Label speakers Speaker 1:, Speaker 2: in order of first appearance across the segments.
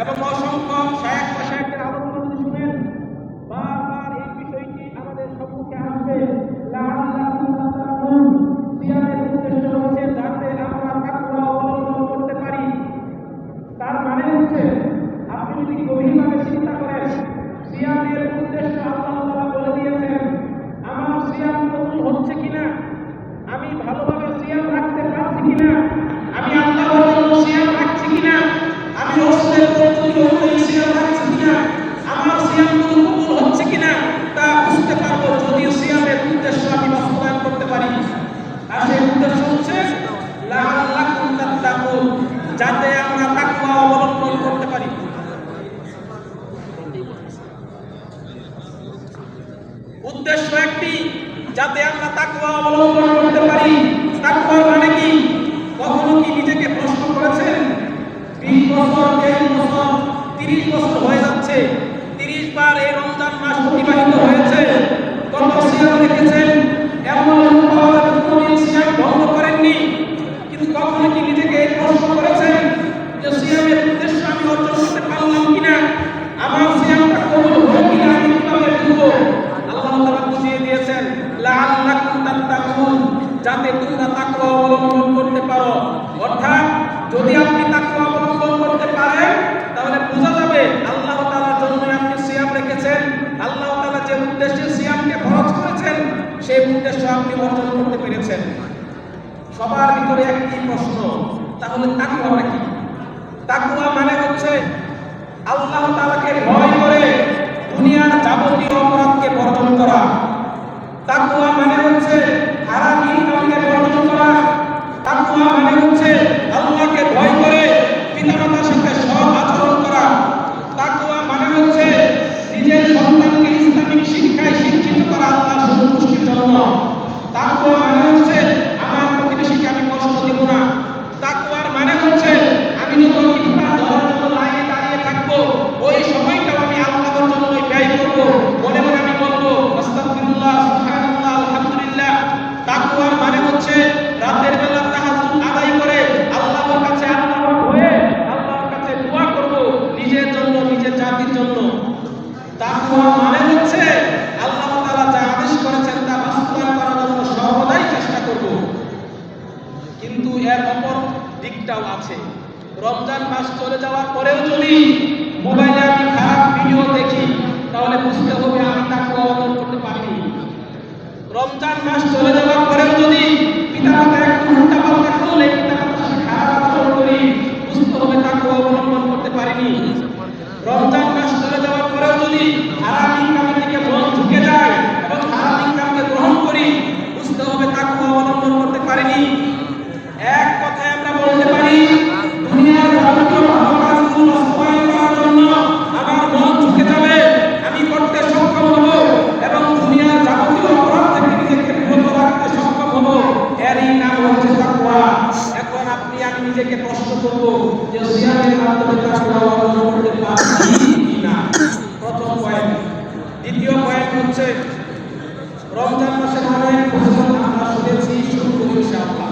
Speaker 1: এবং অসংখ্য শায়েখ মাশায়েখদের আলোচনা যদি শুনেন, বারবার এই বিষয়টি আমাদের সম্মুখে আসবে। লাআল্লাকুম তাত্তাকুন, সিয়ামের উদ্দেশ্য হচ্ছে যাতে আমরা তাকওয়া অবলম্বন করতে পারি। তার মানে হচ্ছে আপনি যদি গভীরভাবে চিন্তা করেন, সিয়ামের উদ্দেশ্য আল্লাহ তাআলা বলে দিয়েছেন, আমার সিয়াম কবুল হচ্ছে কিনা, আমি ভালোভাবে সিয়াম রাখতে পারছি কিনা, আমি আল্লাহর জন্য সিয়াম রাখছি কিনা, আমি রাসূলের পদ্ধতি অনুযায়ী সিয়াম রাখছি কিনা, আমার সিয়াম কবুল হচ্ছে কিনা, তা বুঝতে পারবো যদি সিয়ামের উদ্দেশ্য আমি বাস্তবায়ন করতে পারি। আর সেই উদ্দেশ্য হচ্ছে লাআল্লাকুম তাত্তাকুন, যাতে আমরা তাকওয়া অবলম্বন করতে পারি। উদ্দেশ্য একটি, যাতে আমরা তাকওয়া অবলম্বন করতে পারি। তাকওয়ার মানে কি? কখনো কি নিজেকে প্রশ্ন করেছেন? 20 বছর, 30 বছর, 30 বছর হয়ে যাচ্ছে, 30 বার এই রমজান মাস অতিবাহিত হয়েছে, কত সিয়াম রেখেছেন? এমন পাওয়া যাবে কোনদিন সিয়াম ভঙ্গ করেননি। কিন্তু কখনো কি নিজেকে এই প্রশ্ন করেছেন যে সিয়ামের উদ্দেশ্য আমি অর্জন করতে পারলাম কিনা, আমার সিয়ামটা কবুল হলো কিনা, আমি কিভাবে বুঝবো? আল্লাহ তাআলা বুঝিয়ে দিয়েছেন, লাআল্লাকুম তাত্তাকুন, যাতে তোমরা তাকওয়া অবলম্বন করতে পারো। অর্থাৎ যদি আপনি তাকওয়া অবলম্বন করতে পারেন, তাহলে বোঝা যাবে আল্লাহ তাআলার জন্য আপনি সিয়াম রেখেছেন। আল্লাহ তাআলা যে উদ্দেশ্যে সিয়ামকে ফরজ করেছেন, সেই উদ্দেশ্য আপনি অর্জন করতে পেরেছেন। সবার ভিতরে একটি প্রশ্ন, তাহলে তাকওয়া কি? তাকওয়া মানে হচ্ছে আল্লাহ তাআলাকে ভয় করে দুনিয়ার যাবতীয় অপরাধকে বর্জন করা। তাকওয়া মানে হচ্ছে হারাম ইনকামকে বর্জন করা। তাকওয়া মানে হচ্ছে আল্লাহকে ভয় করে পিতামাতার সাথে সৎ আচরণ করা। তাকওয়া মানে হচ্ছে নিজের সন্তানকে ইসলামিক শিক্ষায় শিক্ষিত করা আল্লাহর সন্তুষ্টির জন্য। তাকওয়া মানে হচ্ছে আমার প্রতিবেশীকে আমি কষ্ট দেব না। তাকওয়ার মানে হচ্ছে আমি যখন ইফতার দেওয়ার জন্য লাইনে দাঁড়িয়ে থাকবো, ওই সময়টাও আমি আল্লাহর জন্যই ব্যয় করবো। মনে মনে আমি বলবো আস্তাগফিরুল্লাহ, সুবহানাল্লাহ, আলহামদুলিল্লাহ। তাকওয়ার মানে হচ্ছে রাতের বেলা তাহাজ্জুদ আদায় করে আল্লাহর কাছে আল্লাহর ভয়ে আল্লাহর কাছে দোয়া করব, নিজের জন্য, নিজের জাতির জন্য। তাকওয়া মানে হচ্ছে আল্লাহ তাআলা যা আদেশ করেছেন তা বাস্তবায়ন করার জন্য সর্বদাই চেষ্টা করব। কিন্তু এর অপর দিকটাও আছে। রমজান মাস চলে যাওয়ার পরেও যদি মোবাইলে আমি খারাপ ভিডিও দেখি, তাহলে বুঝতে হবে আমি তাকওয়া অর্জন করতে পারিনি। রমজান মাস চলে যাওয়ার পরেও যদি পিতামাতা একটু উল্টাপাল্টা করলে, পিতামাতার সাথে খারাপ আচরণ করি, বুঝতে হবে তাকওয়া অবলম্বন করতে পারিনি। রমজান মাস চলে যাওয়ার পরেও যদি হারাম ইনকামের দিকে মন ঝুঁকে যায় এবং হারাম ইনকামকে গ্রহণ করি, বুঝতে হবে তাকওয়া অবলম্বন করতে পারিনি। এক কথায় আমরা বলতে পারি, দুনিয়ার যাবতীয় ভালো কাজগুলো বাস্তবায়ন করার জন্য আমার মন ঝুঁকে যাবে, আমি করতে সক্ষম হব এবং দুনিয়ার যাবতীয় অপরাধ থেকে নিজেকে বিরত রাখতে সক্ষম হব। এরই নাম হচ্ছে তাকওয়া। এখন আপনি আমি নিজেকে প্রশ্ন করব যে সিয়ামের মাধ্যমে তাকওয়া অর্জন করতে পারছি কিনা। প্রথম পয়েন্ট। দ্বিতীয় পয়েন্ট হচ্ছে রমজান মাসের অনেক ফজিলত আমরা শুনেছি, শুনবো ইনশাআল্লাহ।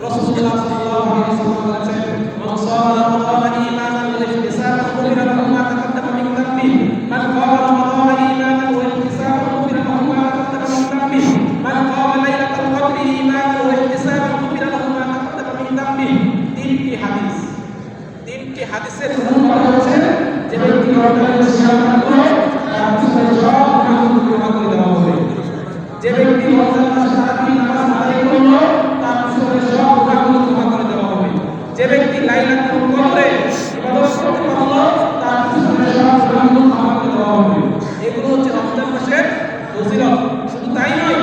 Speaker 1: রাসূলুল্লাহ সাল্লাল্লাহু আলাইহি ওয়াসাল্লাম বলেছেন, মান সামা রমাদান ঈমানান ওয়া ইহতিসাবান গুফিরা লাহু মা তাকাদ্দামা মিন যামবিহি, মান ক্বামা রমাদান ঈমানান ওয়া ইহতিসাবান গুফিরা লাহু মা তাকাদ্দামা মিন যামবিহি, মান ক্বামা লাইলাতাল কদরি ঈমানান ওয়া ইহতিসাবান গুফিরা লাহু মা তাকাদ্দামা মিন যামবিহি। তিনটি হাদিস। তিনটি হাদিসের অনুবাদ হচ্ছে যে ব্যক্তি রমজানের সিয়াম রাখলো তার পিছনে সব গুনাহগুলো ক্ষমা করে দেওয়া হবে। যে ব্যক্তি রমজান মাসে সারাদিন নামাজ আদায় করলো, তার পিছনে সব গুনাহগুলো ক্ষমা করে দেওয়া হবে। যে ব্যক্তি লাইলাতুল কদরে ইবাদত করতে পারলো, তার পিছনে সব গুনাহগুলো ক্ষমা করে দেওয়া হবে। এগুলো হচ্ছে রমজান মাসের ফজিলত। শুধু তাই নয়,